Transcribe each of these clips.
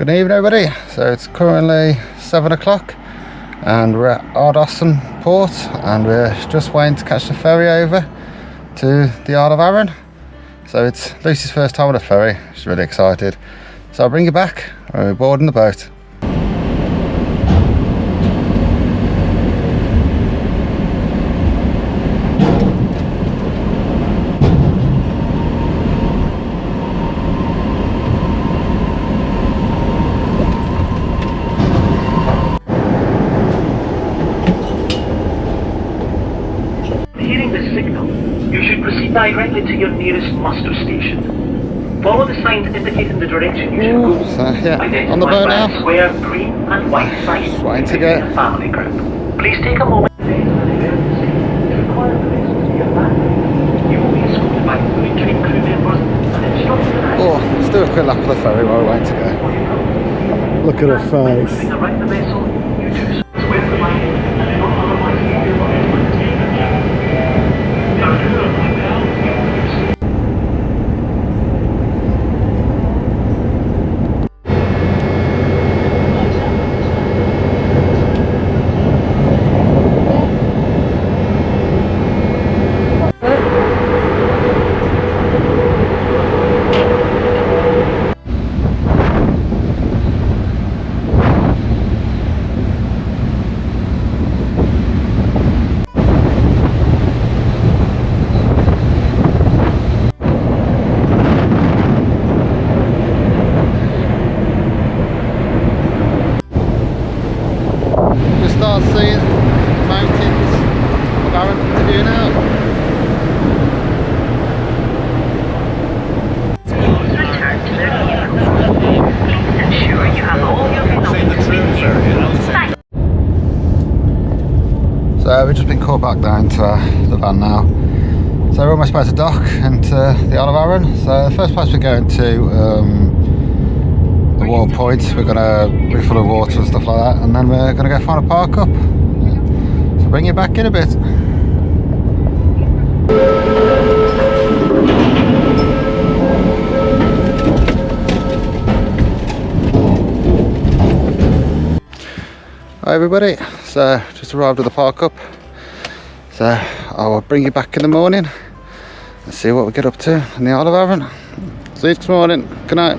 Good evening everybody, so it's currently 7 o'clock and we're at Ardosson port and we're just waiting to catch the ferry over to the Isle of Arran. So it's Lucy's first time on a ferry, she's really excited. So I'll bring you back when we're boarding the boat. Directly to your nearest muster station. Follow the signs indicating the direction you should go. So yeah, on the boat now. Square, green and white signs Waiting to go. Family group. Please take a moment. You will be escorted by fully trained crew members and instructors. Oh, let's do a quick lap of the ferry while we're waiting to go. Look at her face. Around the vessel, you choose square the line and not otherwise leave your body. Start seeing mountains of Arran to view now. Ensure you have all your belongings with you. So we've just been called back down to the van now. So we're almost about to dock into the Isle of Arran. So the first place we're going to the water point, we're going to be full of water and stuff like that, and then we're going to go find a park up. So bring you back in a bit. Hi everybody, so just arrived at the park up. So I will bring you back in the morning and see what we get up to in the Isle of Arran. See you this morning. Good night.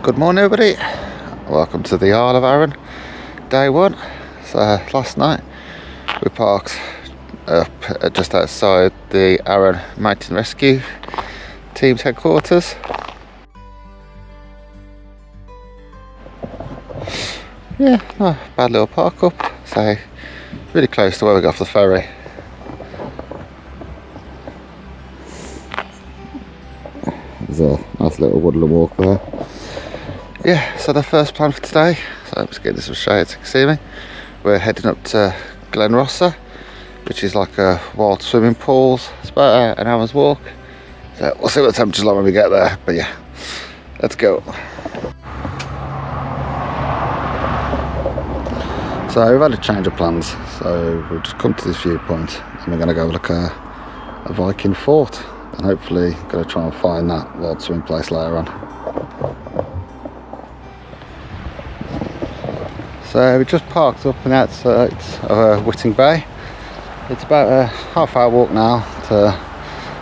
Good morning everybody, welcome to the Isle of Arran, day one. So last night we parked up just outside the Arran Mountain Rescue Team's headquarters. Yeah, not a bad little park up, so really close to where we got off the ferry. There's a nice little woodland walk there. Yeah, so the first plan for today, so I'm just getting some shade so you can see me. We're heading up to Glenrossa, which is like a wild swimming pool. It's about an hour's walk. So we'll see what the temperature's like when we get there, but yeah, let's go. So we've had a change of plans, so we've just come to this viewpoint and we're going to go look at a Viking fort and hopefully going to try and find that wild swimming place later on. So we just parked up on the outskirts of Whiting Bay. It's about a half-hour walk now to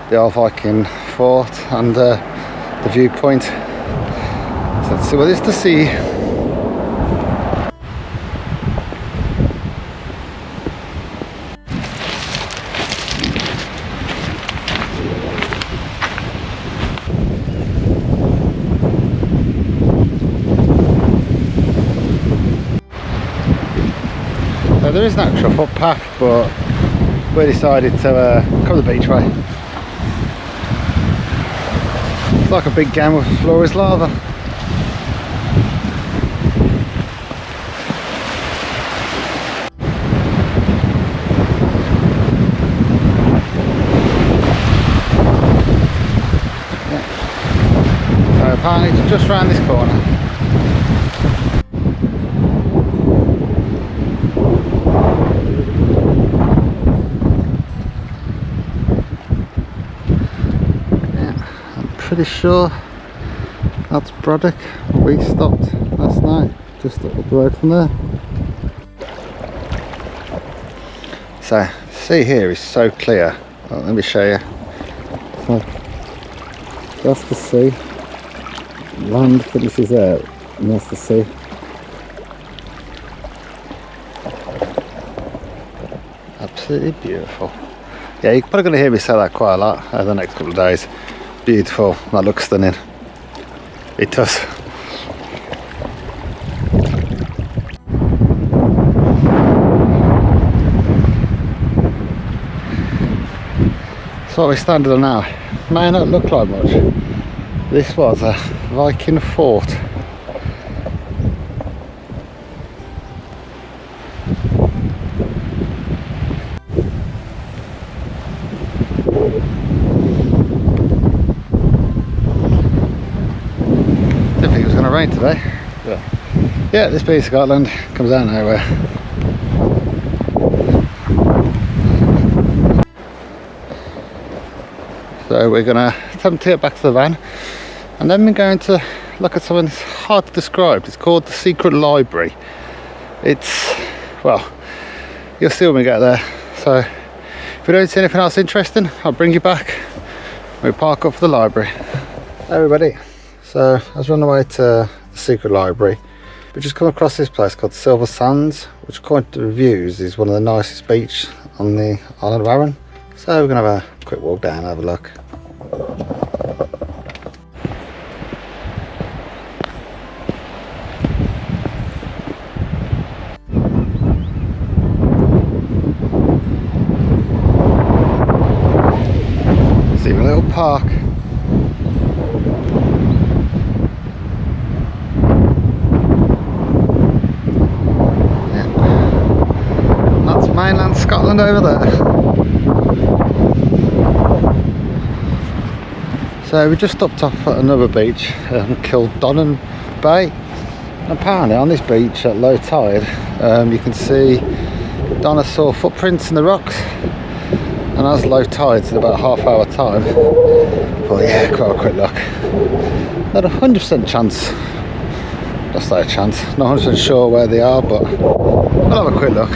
the old Viking Fort and the viewpoint. So let's see what there is to see. So there is an actual footpath, but we decided to come the beach way. It's like a big game with floor is lava. Yeah. So apparently it's just round this corner. Pretty sure That's Braddock. We stopped last night just up the road from there. So, the sea here is so clear. Well, let me show you. So, that's the sea. Land finishes there, and that's the sea. Absolutely beautiful. Yeah, you're probably going to hear me say that quite a lot over the next couple of days. Beautiful. That looks stunning. It does. So what we're standing on now may not look like much. This was a Viking fort. Didn't think it was going to rain today. Yeah, this beach of Scotland comes out of nowhere. So we're going to attempt to get back to the van, and then we're going to look at something that's hard to describe. It's called the Secret Library. It's, well, you'll see when we get there. So if we don't see anything else interesting, I'll bring you back. We park up for the library. Hey everybody, so I was on the way to the Secret Library. We just come across this place called Silver Sands, which according to the reviews is one of the nicest beaches on the Isle of Arran. So we're going to have a quick walk down and have a look. See a little park. Yeah. That's mainland Scotland over there. So we just stopped off at another beach, Kildonan Beach. And apparently on this beach at low tide, you can see dinosaur footprints in the rocks. And as low tide's in about half-hour time, well, yeah, quite a quick look. Not 100% chance. Just like a chance. Not 100% sure where they are, but we'll have a quick look.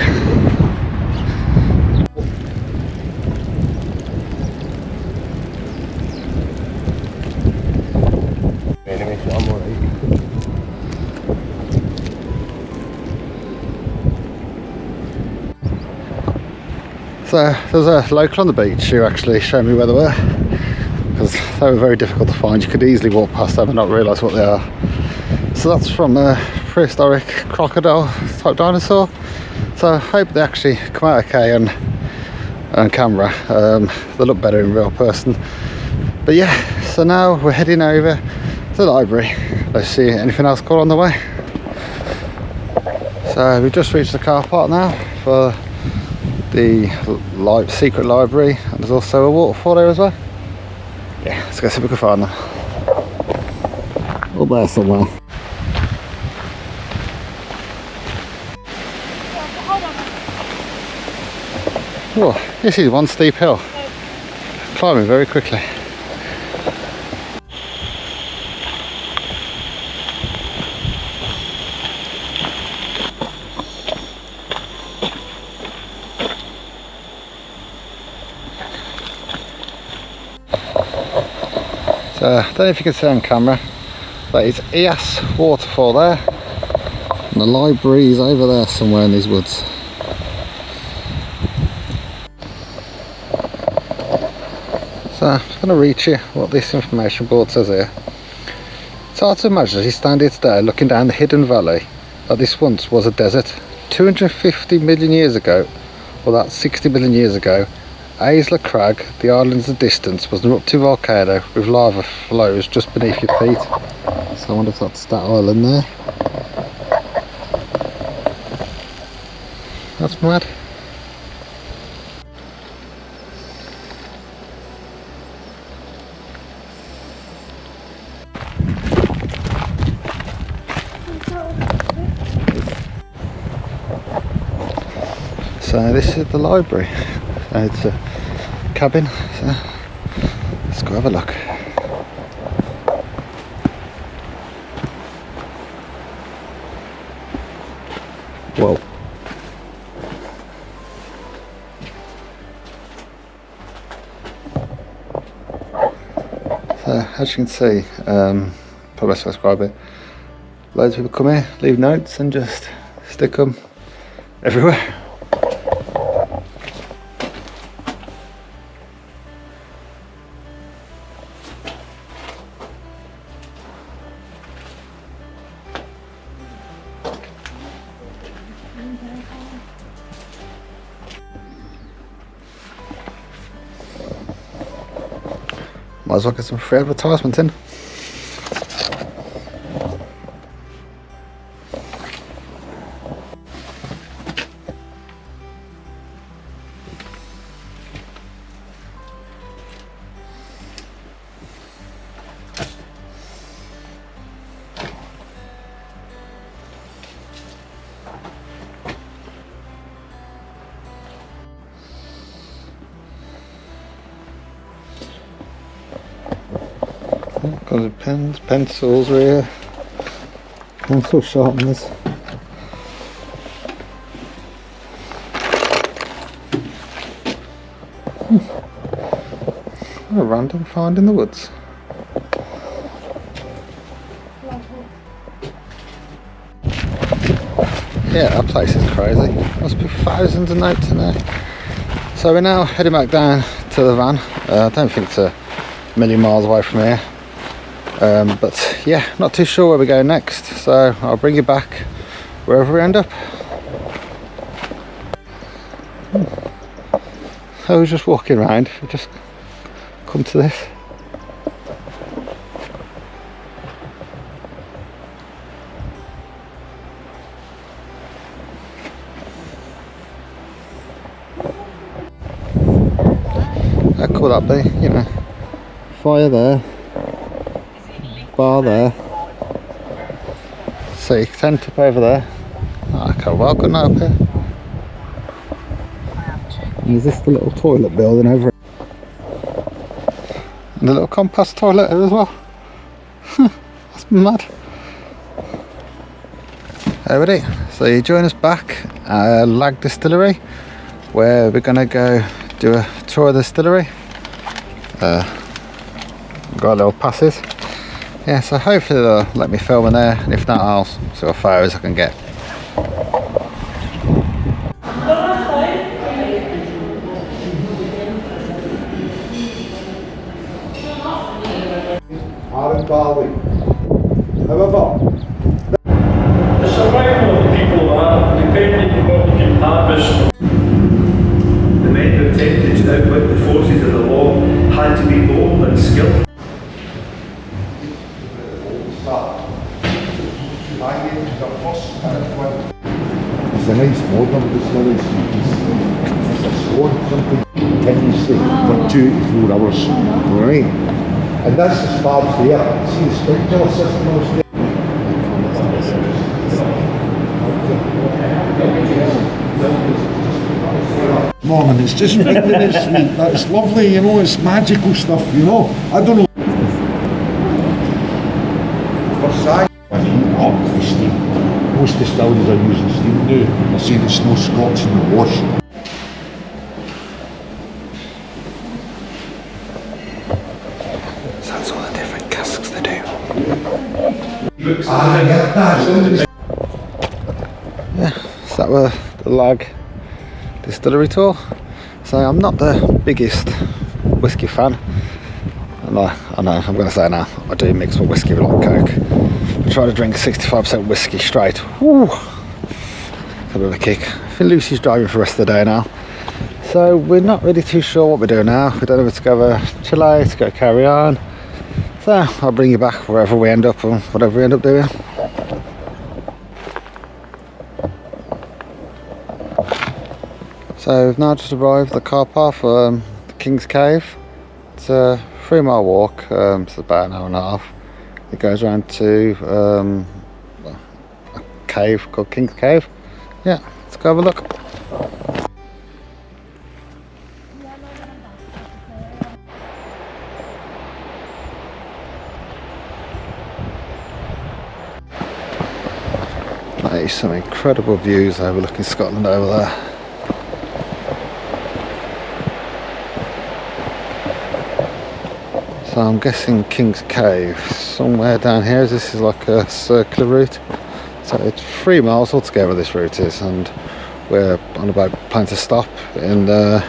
So there was a local on the beach who actually showed me where they were, because they were very difficult to find. You could easily walk past them and not realise what they are. So that's from a prehistoric crocodile type dinosaur. So I hope they actually come out okay on camera. They look better in real person. But yeah, so now we're heading over to the library. Let's see anything else cool on the way. So we've just reached the car park now for the secret library, and there's also a waterfall there as well. Yeah, let's go see if we can find them. Up there somewhere. Oh, this is one steep hill. Climbing very quickly. So, I don't know if you can see on camera, but it's Eas Waterfall there, and the library is over there somewhere in these woods. So I'm just going to read you what this information board says here. It's hard to imagine as you stand here today looking down the hidden valley that this once was a desert. 250 million years ago, or that's 60 million years ago, Isle Crag, the island's distance, was an eruptive volcano with lava flows just beneath your feet. So I wonder if that's that island there. That's mad. So this is the library. It's a cabin, so let's go have a look. Whoa. So, as you can see, probably best to describe it, loads of people come here, leave notes and just stick them everywhere. Might as well get some free advertisement in. Got the pens, pencils are here, pencil sharpeners. A random find in the woods. Yeah, that place is crazy. Must be thousands of notes in there. So we're now heading back down to the van. I don't think it's a million miles away from here. But yeah, not too sure where we're going next, so I'll bring you back wherever we end up. I was just walking around, we just come to this. How cool would that be, you know, fire there. Bar there, so you can tent up over there. Oh, okay, well, good night up here. And is this the little toilet building over it? And the little compost toilet here as well. That's mad. Everybody, so you join us back at Lag Distillery, where we're going to go do a tour of the distillery. Got little passes. Yeah, so hopefully they'll let me film in there, and if not, I'll see what photos I can get. Arran Barley. However, the survival of the people are dependent on what we can harvest. The men who attempted to outwit the forces of the law had to be bold and skillful. it's a nice modern distillery. It's a store, something continuously for 2 to 4 hours. Right. And that's as far as there. See the sprinkler system on the Morning, it's just right in its sweet. That's lovely, you know, it's magical stuff, you know. I don't know. For size, I heat up the steam. Most distilleries are using steam now. I see there's no Scots in the wash. So that's all the different casks they do. Ah, yeah, that's Yeah, so that was the Lag Distillery tour. So I'm not the biggest whiskey fan. I know, I'm going to say now, I do mix my whiskey with a lot of Coke. I try to drink 65% whiskey straight. Woo! It's a bit of a kick. I think Lucy's driving for the rest of the day now. So we're not really too sure what we're doing now. We don't know if to go Chile, to go carry on. So I'll bring you back wherever we end up and whatever we end up doing. So we've now just arrived at the car park for the King's Cave. It's a 3-mile walk, so it's about an hour and a half. It goes around to a cave called King's Cave. Yeah, let's go have a look. There's some incredible views overlooking Scotland over there. So I'm guessing King's Cave somewhere down here. This is like a circular route. So it's 3 miles altogether this route is, and we're on about planning to stop in the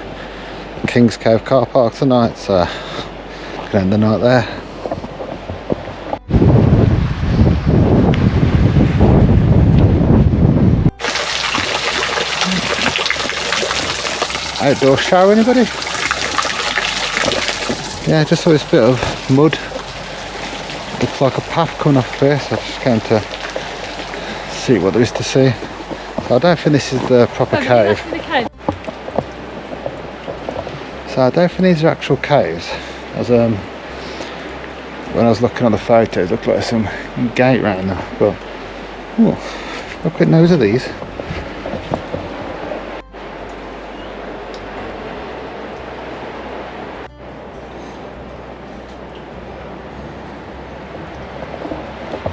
King's Cave car park tonight, so we can end the night there. Outdoor shower, anybody? Yeah, just saw this bit of mud. Looks like a path coming off here, so I just came to see what there is to see. So I don't think this is the proper cave. So I don't think these are actual caves. As when I was looking at the photos, it looked like some gate round there. But oh, look at those of these.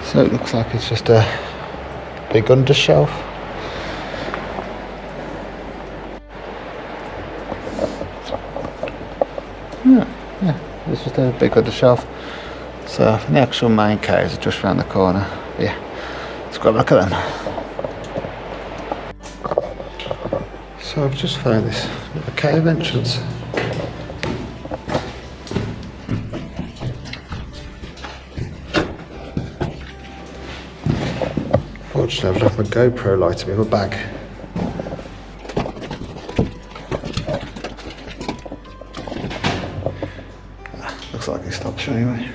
So it looks like it's just a big undershelf. Yeah, it's just a big undershelf. So I think the actual main caves are just around the corner. But yeah, let's go have a look at them. So I've just found this little cave entrance. Fortunately, I've left my GoPro lighter in my bag. Looks like it stops anyway.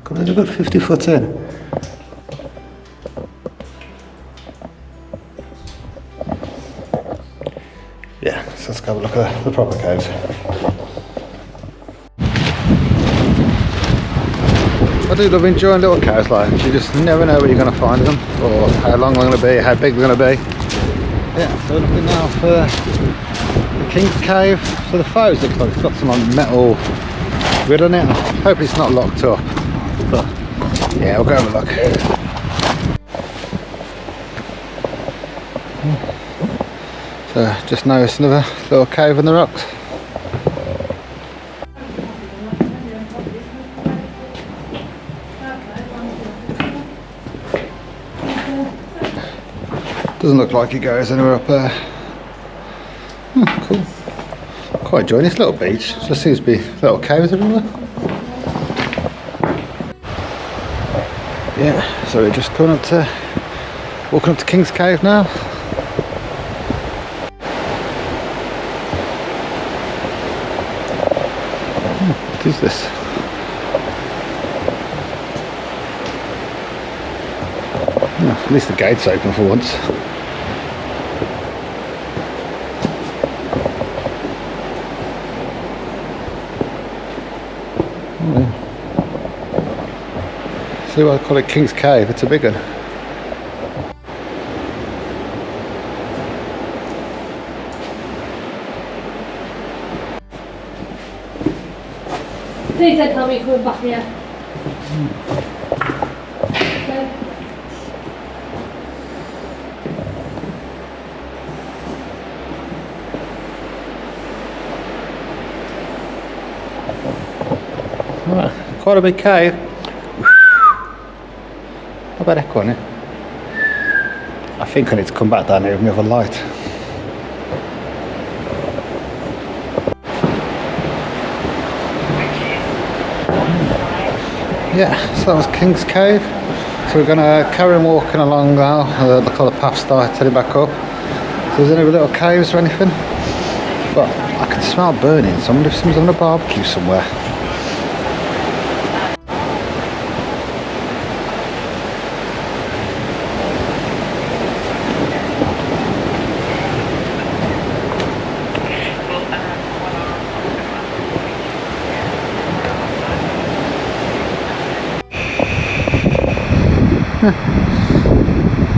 Got a good 50 foot in. Yeah, so let's go have a look at the proper caves. I do love enjoying little caves like this. You just never know where you're going to find them, or how long they're going to be, how big they're going to be. Yeah, so we're looking now for the King's Cave. So the photos looks like it's got some metal grid on it. I hope it's not locked up, but yeah, we'll go have a look. So just noticed another little cave in the rocks. Doesn't look like it goes anywhere up there. Oh, cool. Quite enjoying this little beach. Just seems to be little caves everywhere. Yeah, so we're just walking up to King's Cave now. What is this? Oh, at least the gate's open for once. See why I call it King's Cave, it's a big one. Please don't tell me you're coming back here. Right, quite a big cave. How about echo on it? I think I need to come back down here with my other light. Yeah, so that was King's Cave. So we're going to carry on walking along now. The colour path started heading back up. So there's any little caves or anything. But I can smell burning, so I wonder if someone's having a barbecue somewhere.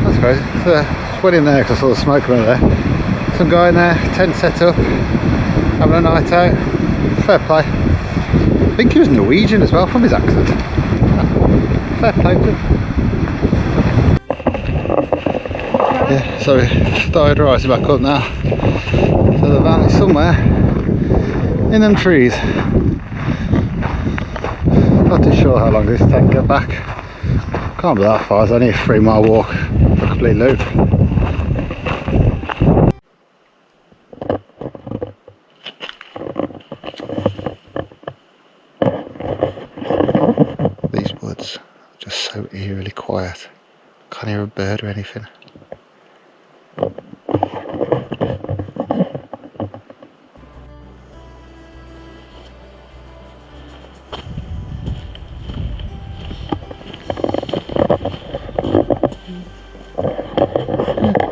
That's crazy. There's a wedding there because I saw the smoke around there. Some guy in there, tent set up, having a night out. Fair play. I think he was Norwegian as well from his accent. Fair play to him. Yeah, sorry, started rising back up now. So the van is somewhere in them trees. Not too sure how long this will take to get back. Can't be that far, it's only a 3-mile walk for a complete loop. These woods are just so eerily quiet. Can't hear a bird or anything.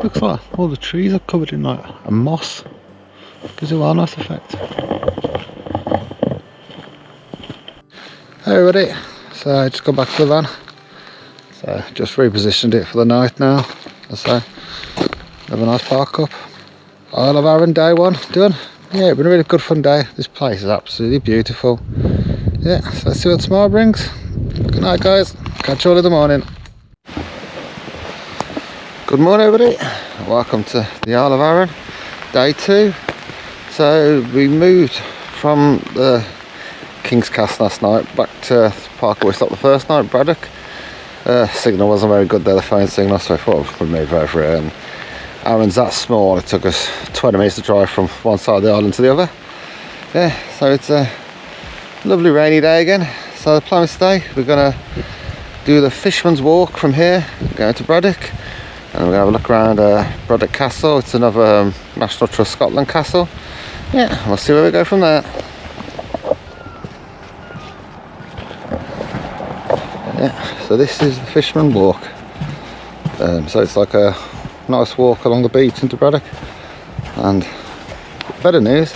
Looks like all the trees are covered in like a moss. Gives it a well nice effect. Hey everybody, so I just got back to the van. So just repositioned it for the night now. So have a nice park up. Isle of Arran day 1 done. Yeah, it's been a really good fun day. This place is absolutely beautiful. Yeah, so let's see what tomorrow brings. Good night guys, catch you all in the morning. Good morning everybody, welcome to the Isle of Arran, day 2. So we moved from the King's Castle last night back to the park where we stopped the first night, Braddock. Signal wasn't very good there, the phone signal, so I thought we'd move over it. And Arran's that small, it took us 20 minutes to drive from one side of the island to the other. Yeah, so it's a lovely rainy day again. So the plan is today, we're going to do the Fisherman's Walk from here, going to Braddock. And we're going to have a look around Braddock Castle. It's another National Trust Scotland castle. Yeah, we'll see where we go from there. Yeah, so this is the Fisherman Walk. So it's like a nice walk along the beach into Braddock. And better news,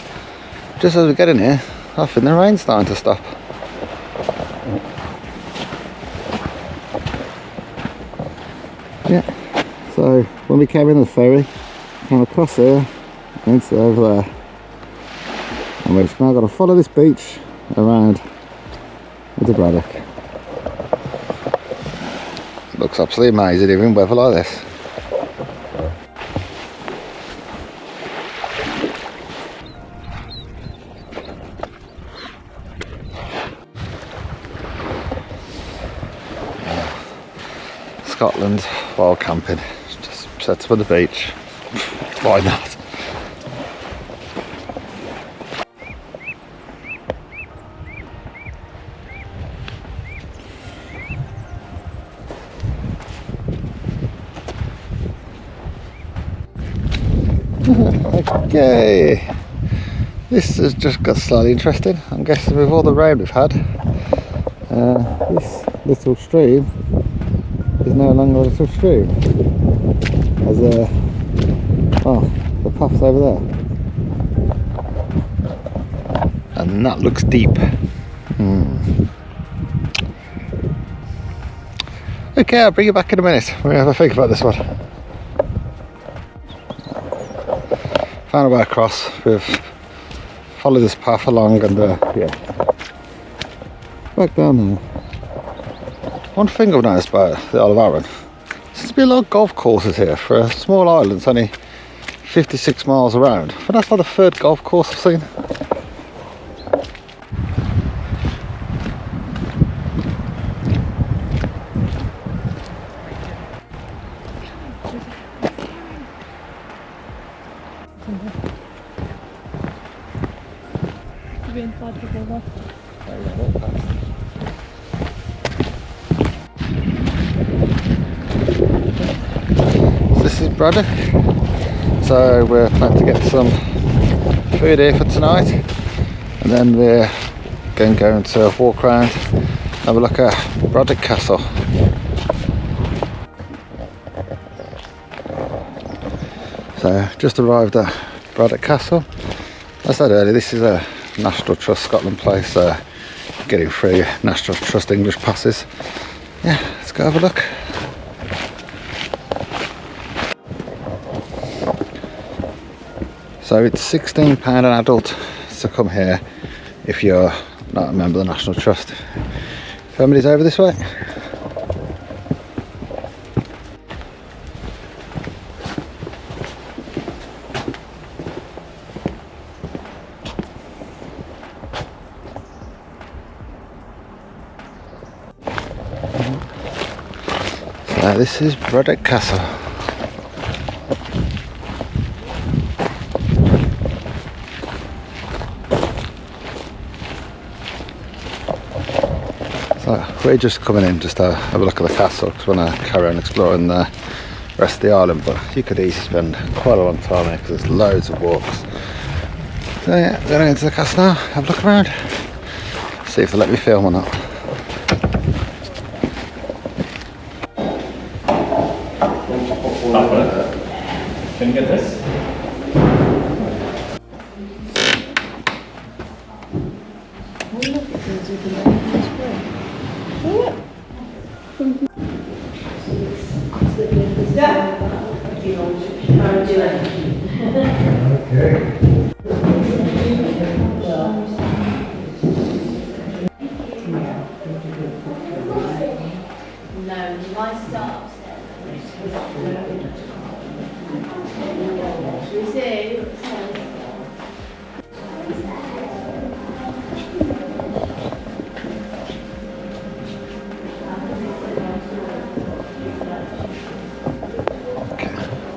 just as we get in here, I think the rain's starting to stop. Yeah. So when we came in the ferry, came across here, into over there, and we're just now got to follow this beach around into Braddock. It looks absolutely amazing even in weather like this. Scotland while camping. Just set up on the beach. Why not? Okay. This has just got slightly interesting. I'm guessing with all the rain we've had, this little stream is no longer a little stream. As the path's over there, and that looks deep. Okay, I'll bring you back in a minute. We'll have a think about this one. Found a way across. We've followed this path along, and yeah, back down there. One thing I've noticed about the Isle of Arran, seems to be a lot of golf courses here for a small island. It's only 56 miles around, but that's like the 3rd golf course I've seen. This is Braddock, so we're planning to get some food here for tonight, and then we're going to walk around, have a look at Braddock Castle. So just arrived at Braddock Castle. As I said earlier, this is a National Trust Scotland place, getting free National Trust English passes. Yeah, let's go have a look. So it's £16 an adult to come here if you're not a member of the National Trust. Family's over this way. This is Braddock Castle. So we're just coming in just to have a look at the castle because we want to carry on exploring the rest of the island, but you could easily spend quite a long time here because there's loads of walks. So yeah, we're going into the castle now, have a look around, see if they let me film or not. Can you get this?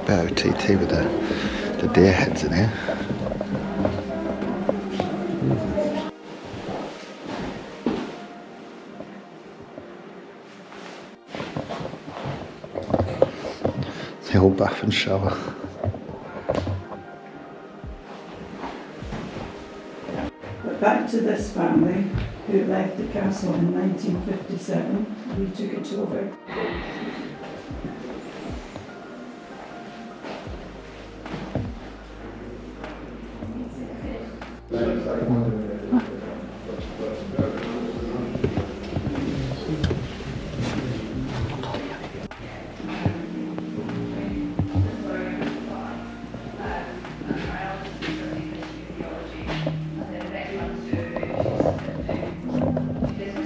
Bit of TT with the deer heads in here. The old bath and shower. But back to this family who left the castle in 1957. We took it over.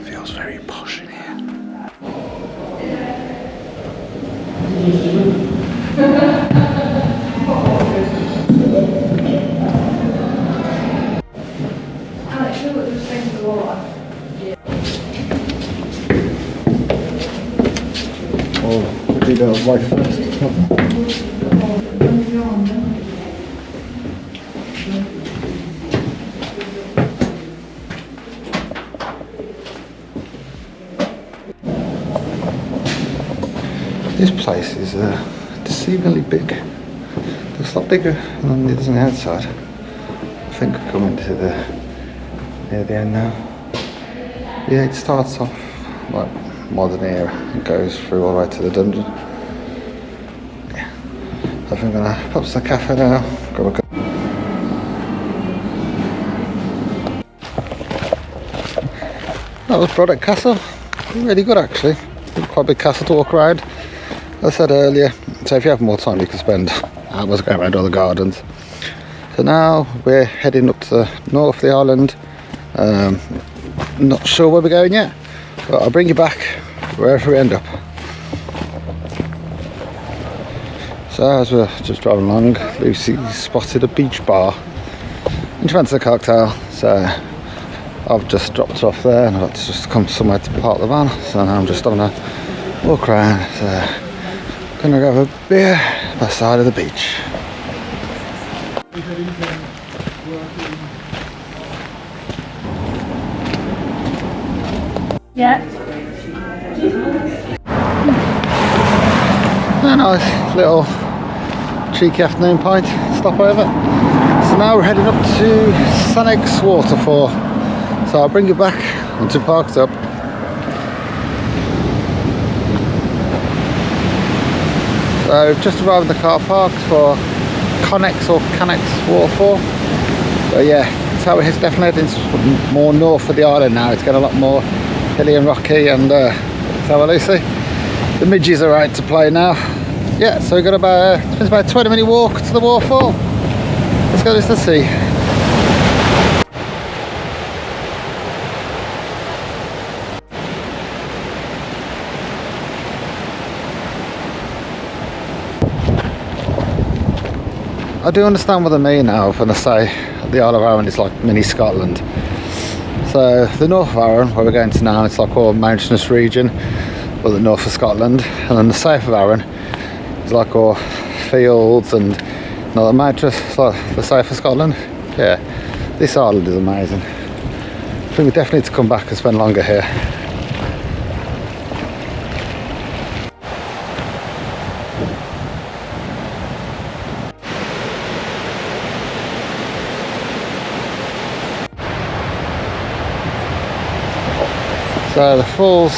Feels very posh in here. Oh, we'll do the wife first. This place is deceivingly big. It's a lot bigger than it is on the outside. I think we're coming to near the end now. Yeah, it starts off like modern era and goes through all the way to the dungeon. Yeah. I think I'm gonna pop to the cafe now, grab a cup. That was Braddock Castle. Really good actually. Quite a big castle to walk around. As I said earlier, so if you have more time you can spend hours going around all the gardens. So now we're heading up to the north of the island. Not sure where we're going yet, but I'll bring you back wherever we end up. So as we're just driving along, Lucy spotted a beach bar and she fancies a cocktail, so I've just dropped her off there and I've got to just come somewhere to park the van. So now I'm just having a walk around. So gonna go have a beer by the side of the beach. Yeah. A nice little cheeky afternoon pint stopover. So now we're heading up to Saneg's Waterfall. So I'll bring you back once we're parked up. So we've just arrived in the car park for Connex or Canex Waterfall. So yeah, so it's definitely heading more north of the island now. It's getting a lot more hilly and rocky, and so Lucy, the midges are out to play now. Yeah, so we've got it's about a 20-minute walk to the waterfall. Let's go to see. I do understand what they mean now when they say the Isle of Arran is like mini Scotland. So the north of Arran, where we're going to now, it's like all mountainous region. or the north of Scotland, and then the south of Arran is like all fields and the mountains, like the south of Scotland. Yeah, this island is amazing. I think we definitely need to come back and spend longer here. So the falls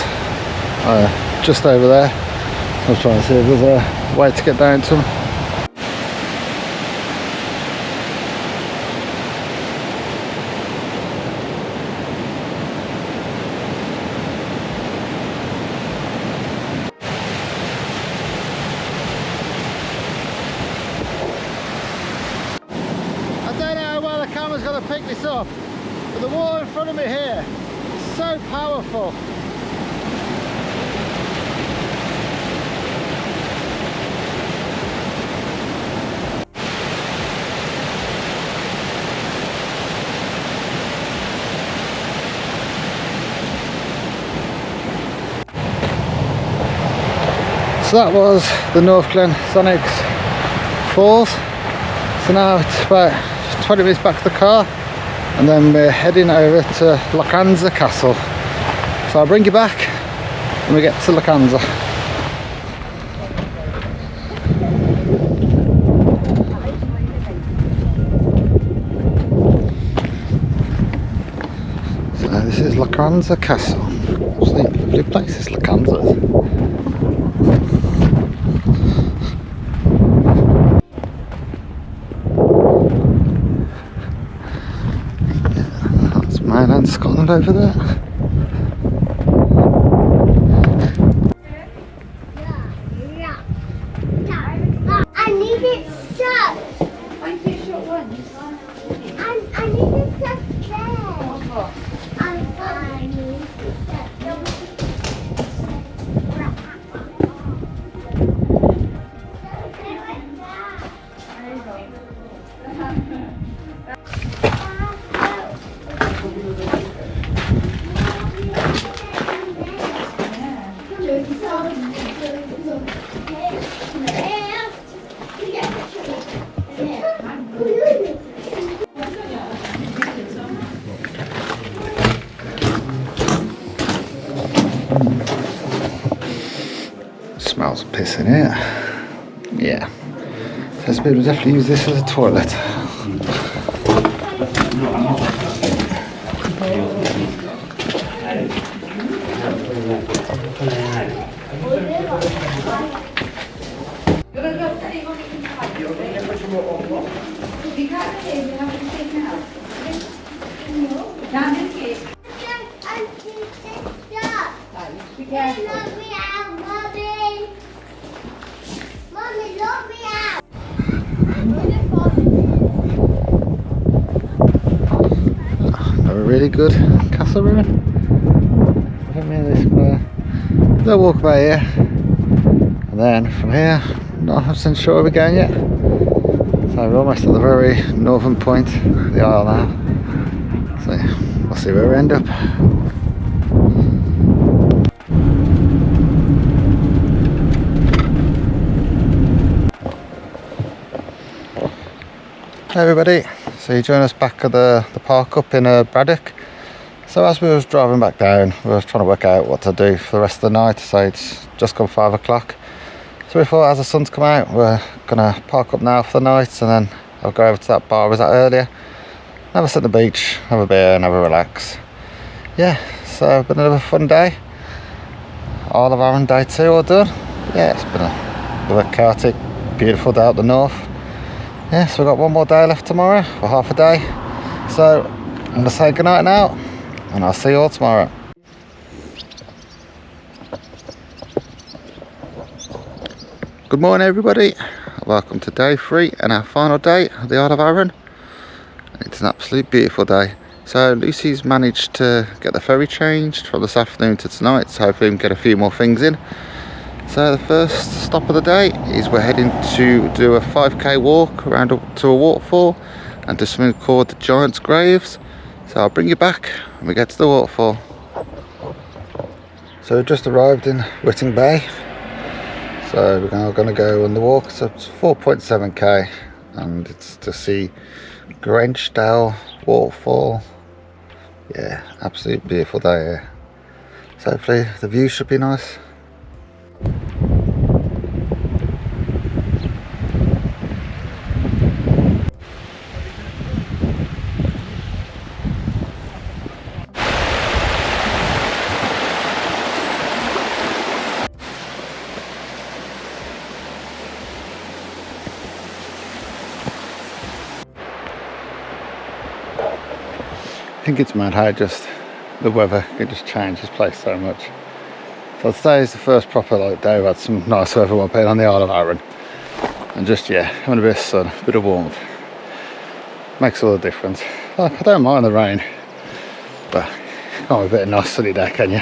are just over there. I was trying to see if there's a way to get down to them. I don't know how well the camera's going to pick this up, but the water in front of me here is so powerful. So that was the North Glen Sonics Falls. So now it's about 20 minutes back to the car, and then we're heading over to Lochranza Castle. So I'll bring you back when we get to Lochranza. So this is Lochranza Castle. Absolutely lovely place, this Lochranza. Mainland Scotland over there. I need it stuck. I need it stuck there. I need it stuck Smells of piss in here. Yeah. So people definitely use this as a toilet. A really good castle ruin. I think me and this gonna they'll walk by here, and then from here, not 100% sure we're going yet. So we're almost at the very northern point of the isle now. So we'll see where we end up. Hey everybody, so you join us back at the park up in Braddock. So as we was driving back down, we were trying to work out what to do for the rest of the night. So it's just gone 5 o'clock. So we thought as the sun's come out, we're gonna park up now for the night, and then I'll go over to that bar I was at earlier, have a sit on the beach, have a beer and have a relax. Yeah, so it's been another fun day. Isle of Arran day 2 all done. Yeah, it's been a chaotic, beautiful day up the north. Yeah, so we've got one more day left tomorrow, for half a day. So I'm going to say goodnight now, and I'll see you all tomorrow. Good morning everybody, welcome to day 3 and our final day of the Isle of Arran. It's an absolutely beautiful day. So Lucy's managed to get the ferry changed from this afternoon to tonight, so hopefully we can get a few more things in. So the first stop of the day is we're heading to do a 5k walk around to a waterfall and do something called the Giant's Graves. So I'll bring you back when we get to the waterfall. So we've just arrived in Whiting Bay. So we're now going to go on the walk. So it's 4.7k and it's to see Grange Waterfall. Yeah, absolutely beautiful day here. So hopefully the view should be nice. I think it's mad how just the weather can just change this place so much. So today is the first proper day. We've had some nice weather while being on the Isle of Arran, and just having a bit of sun, a bit of warmth makes all the difference. I don't mind the rain, but can't have a bit of nice sunny day, can you?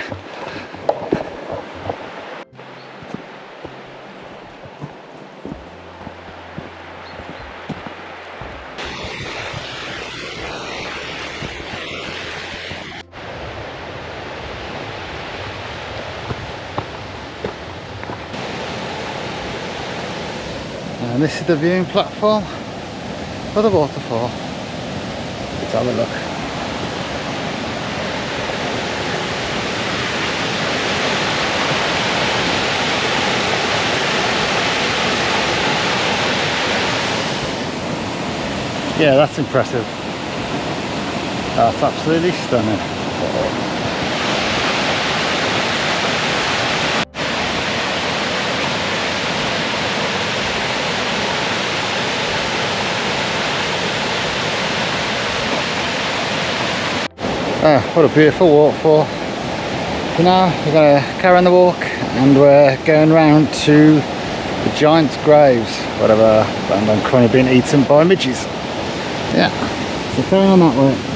And this is the viewing platform for the waterfall. Let's have a look. Yeah, that's impressive. That's absolutely stunning. What a beautiful waterfall. So now we're going to carry on the walk and we're going round to the giant's graves, whatever, and I'm currently being eaten by midges. Yeah, so carrying on that way.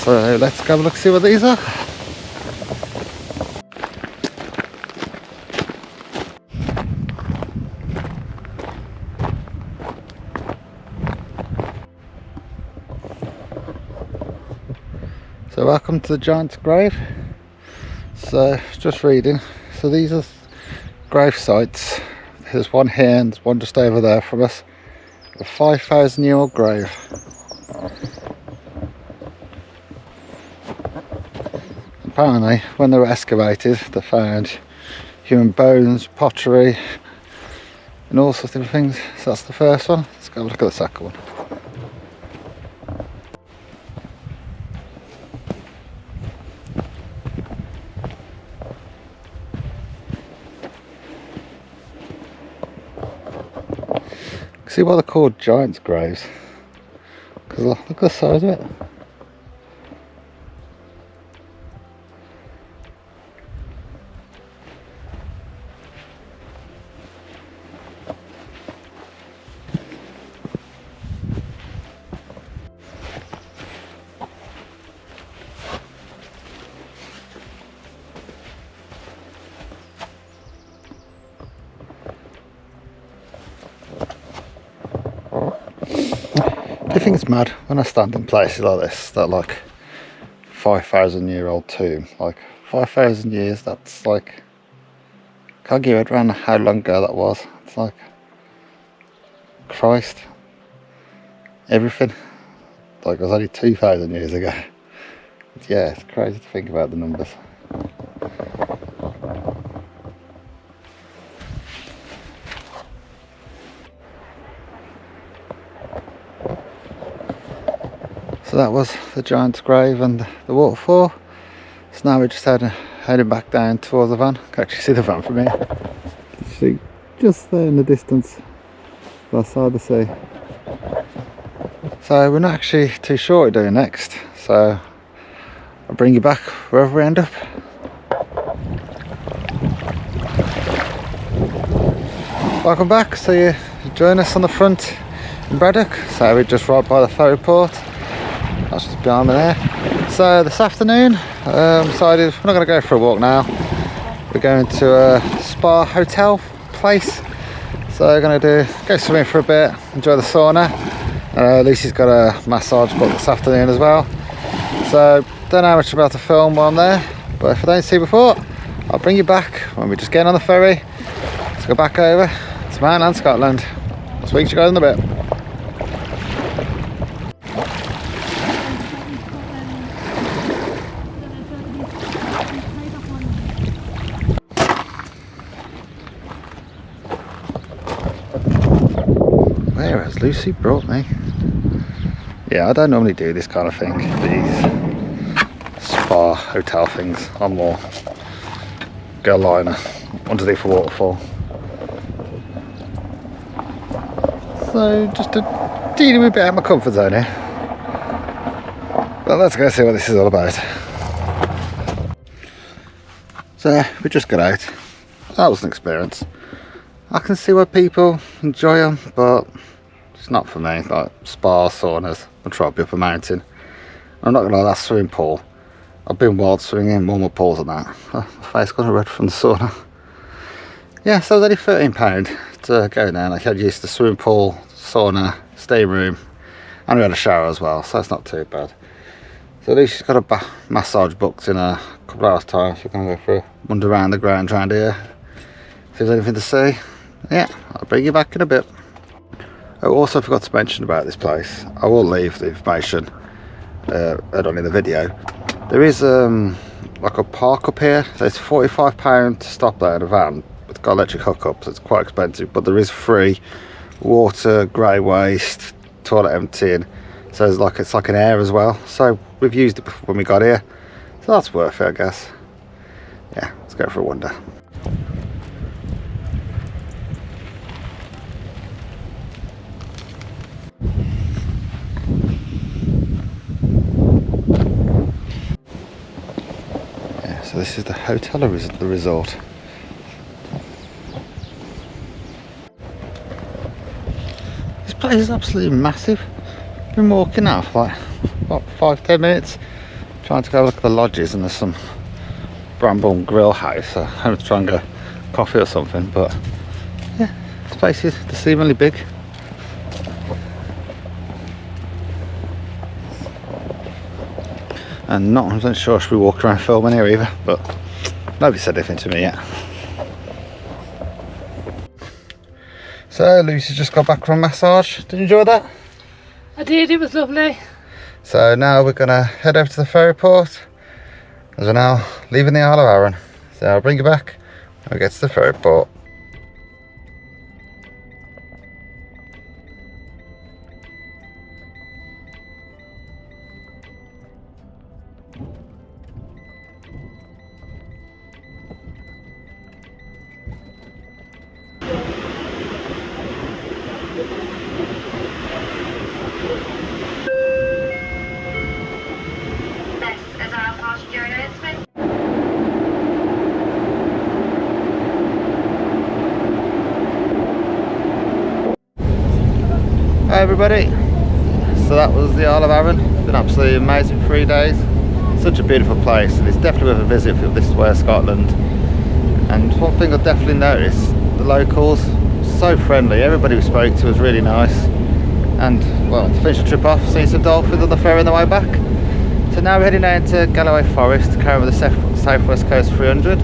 So let's go have a look, see what these are. So welcome to the giant's grave. So just reading. So these are grave sites. There's one here and there's one just over there from us. A 5,000-year-old grave. Apparently, when they were excavated, they found human bones, pottery, and all sorts of things. So that's the first one. Let's go have a look at the second one. See why they're called giants' graves? Because look at the size of it. I think it's mad when I stand in places like this, that like 5,000-year-old tomb, like 5,000 years, that's like, can't get your head around how long ago that was. It's like, Christ, everything, like it was only 2,000 years ago. But yeah, it's crazy to think about the numbers. So that was the giant's grave and the waterfall. So now we're just heading back down towards the van. You can actually see the van from here. See, just there in the distance, that side of the sea. So we're not actually too sure what we're doing next. So I'll bring you back wherever we end up. Welcome back. So you join us on the front in Braddock. So we're just right by the ferry port. That's just behind me there. So this afternoon, decided we're not going to go for a walk now. We're going to a spa hotel place. So we're going to go swimming for a bit, enjoy the sauna. Lucy's got a massage booked this afternoon as well. So don't know how much about to film while I'm there, but if I don't see you before, I'll bring you back when we just get on the ferry. Let's go back over to mainland Scotland. I'll speak to you guys in a bit. Where has Lucy brought me? Yeah, I don't normally do this kind of thing, these spa hotel things. I'm more go liner underneath a waterfall. So just a teeny wee bit out of my comfort zone here. But let's go see what this is all about. So we just got out. That was an experience. I can see why people enjoy them, but it's not for me. Like spa, saunas, I'll try to be up a mountain. I'm not gonna lie, that swimming pool, I've been wild swimming in more pools than that. Oh, my face got red from the sauna. Yeah, so it was only £13 to go there. Like I had used the swimming pool, sauna, stay room, and we had a shower as well, so it's not too bad. So at least she's got a massage booked in a couple of hours time. So we're gonna go for a wander around the grounds around here. See if there's anything to see. Yeah, I'll bring you back in a bit. I also forgot to mention about this place. I will leave the information on in the video. There is like a park up here. So it's £45 to stop there in a van. It's got electric hookup, so it's quite expensive. But there is free water, grey waste, toilet emptying. So it's like an air as well. So we've used it before when we got here. So that's worth it, I guess. Yeah, let's go for a wander. So this is the hotel or the resort. This place is absolutely massive. Been walking now for like what, 5-10 minutes, trying to go look at the lodges, and there's some Bramble Grill House. So I'm going to try and go coffee or something. But yeah, this place is deceivingly big. And not 100% sure I should be walking around filming here either, but nobody said anything to me yet. So Lucy just got back from a massage. Did you enjoy that? I did, it was lovely. So now we're gonna head over to the ferry port as we're now leaving the Isle of Arran. So I'll bring you back when we get to the ferry port. Hi everybody, so that was the Isle of Arran. It's been absolutely amazing 3 days. Such a beautiful place, and it's definitely worth a visit if this way of Scotland. And one thing I definitely noticed, the locals, so friendly. Everybody we spoke to was really nice. And well, to finish the trip off, seeing some dolphins on the ferry on the way back. So now we're heading down to Galloway Forest to carry over the Southwest Coast 300.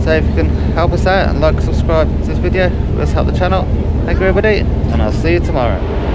So if you can help us out and like and subscribe to this video, let's help the channel. Thank you everybody, and I'll see you tomorrow.